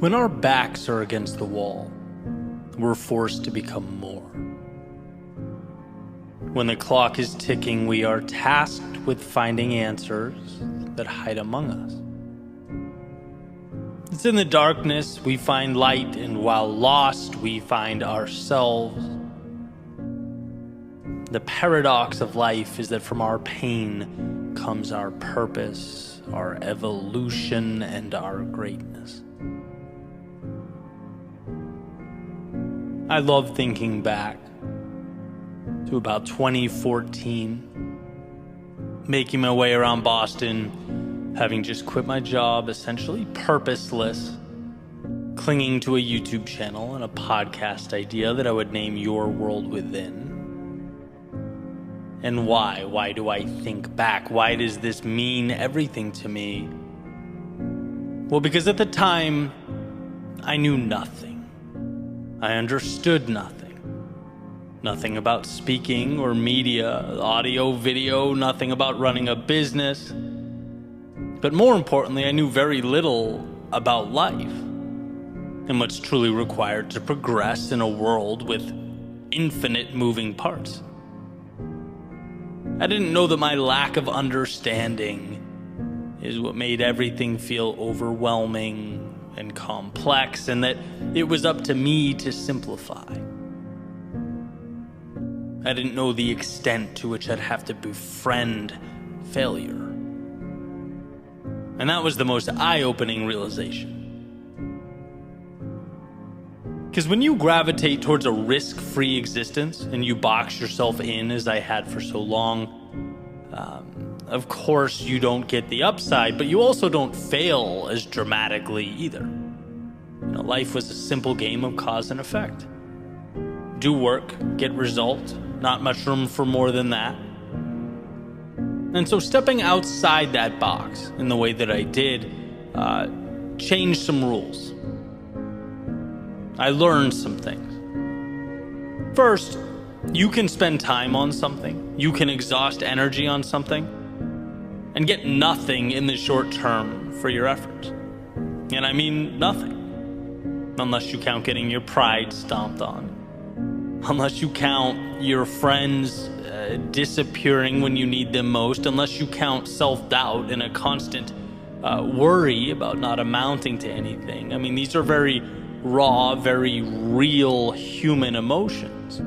When our backs are against the wall, we're forced to become more. When the clock is ticking, we are tasked with finding answers that hide among us. It's in the darkness we find light, and while lost, we find ourselves. The paradox of life is that from our pain comes our purpose, our evolution, and our greatness. I love thinking back to about 2014, making my way around Boston, having just quit my job, essentially purposeless, clinging to a YouTube channel and a podcast idea that I would name Your World Within. And why? Why do I think back? Why does this mean everything to me? Well, because at the time, I knew nothing. I understood nothing. Nothing about speaking or media, audio, video, nothing about running a business. But more importantly, I knew very little about life and what's truly required to progress in a world with infinite moving parts. I didn't know that my lack of understanding is what made everything feel overwhelming and complex, and that it was up to me to simplify. I didn't know the extent to which I'd have to befriend failure. And that was the most eye-opening realization. Because when you gravitate towards a risk-free existence and you box yourself in, as I had for so long, of course you don't get the upside, but you also don't fail as dramatically either. Life was a simple game of cause and effect. Do work, get result, not much room for more than that. And so stepping outside that box in the way that I did changed some rules. I learned some things. First, you can spend time on something, you can exhaust energy on something, and get nothing in the short term for your efforts. And I mean nothing. Unless you count getting your pride stomped on. Unless you count your friends disappearing when you need them most. Unless you count self-doubt and a constant worry about not amounting to anything. I mean, these are very raw, very real human emotions.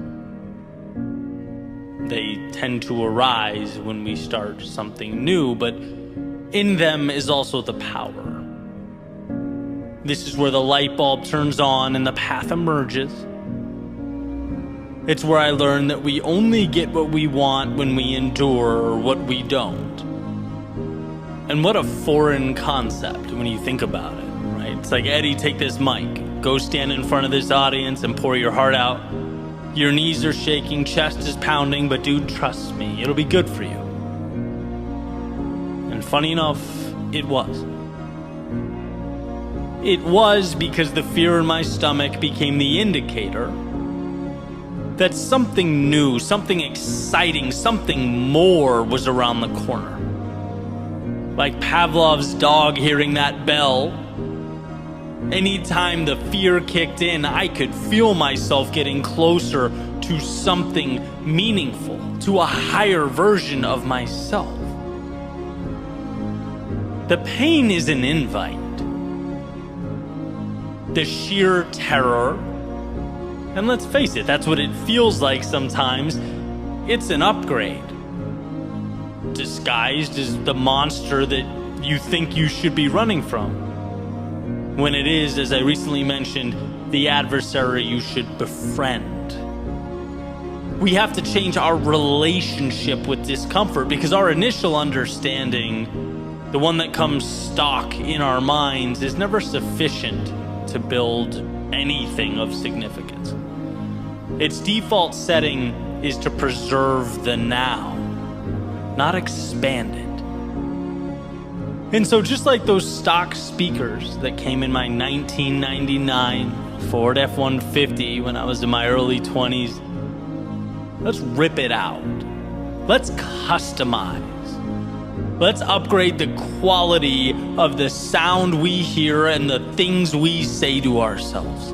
They tend to arise when we start something new, but in them is also the power. This is where the light bulb turns on and the path emerges. It's where I learned that we only get what we want when we endure what we don't. And what a foreign concept when you think about it, right? It's like, Eddie, take this mic. Go stand in front of this audience and pour your heart out. Your knees are shaking, chest is pounding, but dude, trust me, it'll be good for you. And funny enough, it was. It was because the fear in my stomach became the indicator that something new, something exciting, something more was around the corner. Like Pavlov's dog hearing that bell. Anytime the fear kicked in, I could feel myself getting closer to something meaningful, to a higher version of myself. The pain is an invite. The sheer terror, and let's face it, that's what it feels like sometimes, it's an upgrade. Disguised as the monster that you think you should be running from. When it is, as I recently mentioned, the adversary you should befriend. We have to change our relationship with discomfort because our initial understanding, the one that comes stock in our minds, is never sufficient to build anything of significance. Its default setting is to preserve the now, not expand it. And so just like those stock speakers that came in my 1999 Ford F-150 when I was in my early 20s, let's rip it out. Let's customize. Let's upgrade the quality of the sound we hear and the things we say to ourselves.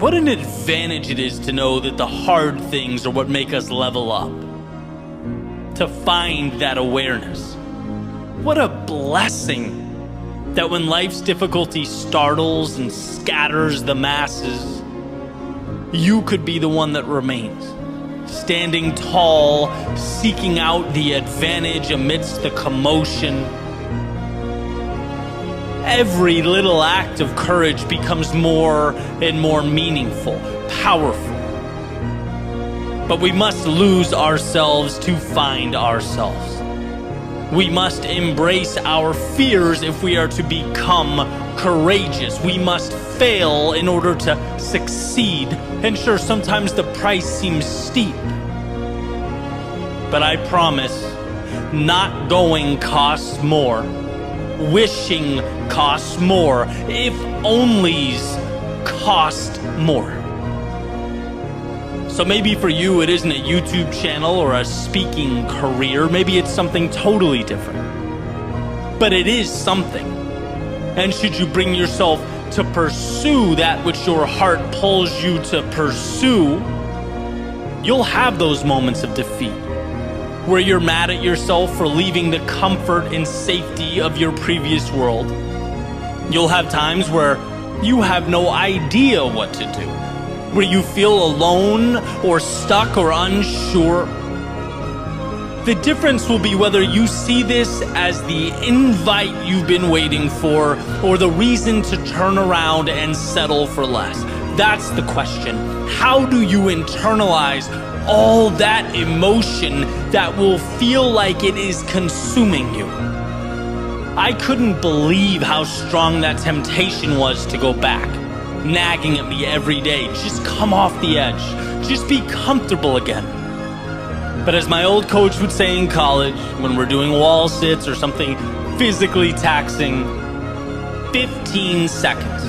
What an advantage it is to know that the hard things are what make us level up. To find that awareness. What a blessing that when life's difficulty startles and scatters the masses, you could be the one that remains. Standing tall, seeking out the advantage amidst the commotion. Every little act of courage becomes more and more meaningful, powerful. But we must lose ourselves to find ourselves. We must embrace our fears if we are to become courageous. We must fail in order to succeed. And sure, sometimes the price seems steep. But I promise, not going costs more. Wishing costs more. If onlys cost more. So maybe for you it isn't a YouTube channel or a speaking career. Maybe it's something totally different. But it is something. And should you bring yourself to pursue that which your heart pulls you to pursue, you'll have those moments of defeat where you're mad at yourself for leaving the comfort and safety of your previous world. You'll have times where you have no idea what to do, where you feel alone or stuck or unsure. The difference will be whether you see this as the invite you've been waiting for or the reason to turn around and settle for less. That's the question. How do you internalize all that emotion that will feel like it is consuming you? I couldn't believe how strong that temptation was to go back, nagging at me every day. Just come off the edge. Just be comfortable again. But as my old coach would say in college, when we're doing wall sits or something physically taxing, 15 seconds.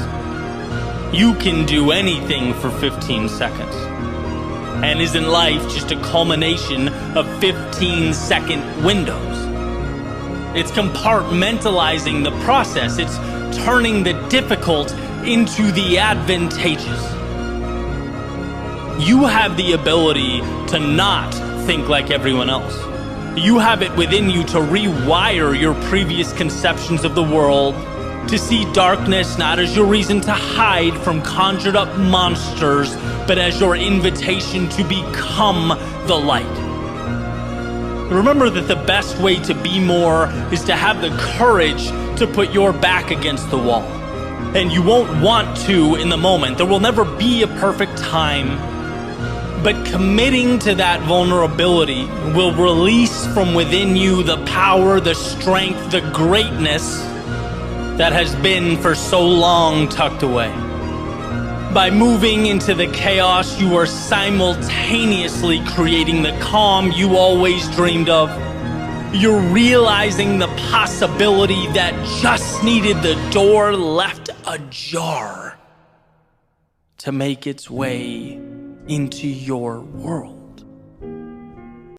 You can do anything for 15 seconds. And isn't life just a culmination of 15-second windows? It's compartmentalizing the process. It's turning the difficult into the advantageous. You have the ability to not think like everyone else. You have it within you to rewire your previous conceptions of the world, to see darkness not as your reason to hide from conjured up monsters, but as your invitation to become the light. Remember that the best way to be more is to have the courage to put your back against the wall. And you won't want to in the moment. There will never be a perfect time. But committing to that vulnerability will release from within you the power, the strength, the greatness that has been for so long tucked away. By moving into the chaos, you are simultaneously creating the calm you always dreamed of. You're realizing the possibility that just needed the door left ajar to make its way into your world.